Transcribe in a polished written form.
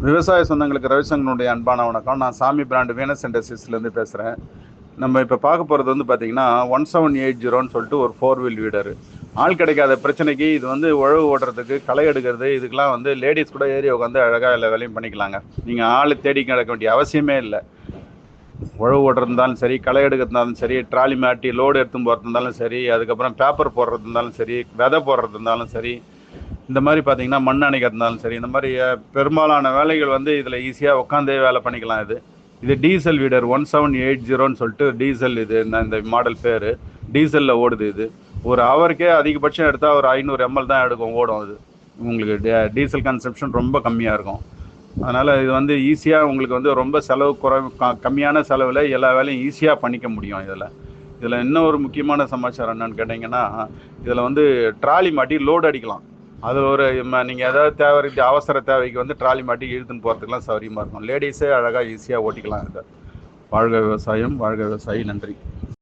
விவசாய சொந்தங்களுக்கு ரவிசங்கனுடைய அன்பான வணக்கம். நான் சாமி பிராண்டு வீனஸ் இண்டஸ்ட்ரீஸ்லேருந்து பேசுகிறேன். நம்ம இப்போ பார்க்க போகிறது வந்து பார்த்தீங்கன்னா 1780ன்னு சொல்லிட்டு ஒரு 4 வீல் வீடரு. ஆள் கிடைக்காத பிரச்சனைக்கு இது வந்து உழவு ஓட்டுறதுக்கு, களை எடுக்கிறது, இதுக்கெல்லாம் வந்து லேடிஸ் கூட ஏறி உட்காந்து அழகாக எல்லா வேலையும் பண்ணிக்கலாங்க. நீங்கள் ஆள் தேடி கிடக்க வேண்டிய அவசியமே இல்லை. உழவு ஓட்டுறது இருந்தாலும் சரி, களை எடுக்கிறது இருந்தாலும் சரி, ட்ராலி மாட்டி லோடு எடுத்துன்னு போகிறது இருந்தாலும் சரி, அதுக்கப்புறம் பேப்பர் போடுறது இருந்தாலும் சரி, விதை போடுறது இருந்தாலும் சரி, இந்த மாதிரி பார்த்தீங்கன்னா மண் அணைக்கிறது இருந்தாலும் சரி, இந்த மாதிரி பெரும்பாலான வேலைகள் வந்து இதில் ஈஸியாக உட்காந்தே வேலை பண்ணிக்கலாம். இது டீசல் வீடர் 1780ன்னு சொல்லிட்டு டீசல். இது இந்த மாடல் பேர் டீசலில் ஓடுது. இது ஒரு ஹவருக்கே அதிகபட்சம் எடுத்தால் ஒரு 500 ml தான் எடுக்கும், ஓடும். அது உங்களுக்கு டீசல் கன்சப்ஷன் ரொம்ப கம்மியாக இருக்கும். அதனால் இது வந்து ஈஸியாக உங்களுக்கு வந்து ரொம்ப செலவு கம்மியான செலவில் எல்லா வேலையும் ஈஸியாக பண்ணிக்க முடியும். இதில் இன்னும் ஒரு முக்கியமான சமாச்சாரம் என்னன்னு கேட்டிங்கன்னா, இதில் வந்து ட்ராலி மாட்டி லோடு அடிக்கலாம். அது ஒரு நீங்கள் ஏதாவது தேவை அவசர தேவைக்கு வந்து ட்ராலி மாட்டி இழுத்துன்னு போகிறதுக்கெலாம் சௌகரியமாக இருக்கும். லேடிஸே அழகாக ஈஸியாக ஓட்டிக்கலாம் இதை. வாழ்க விவசாயம், வாழ்க விவசாயி. நன்றி.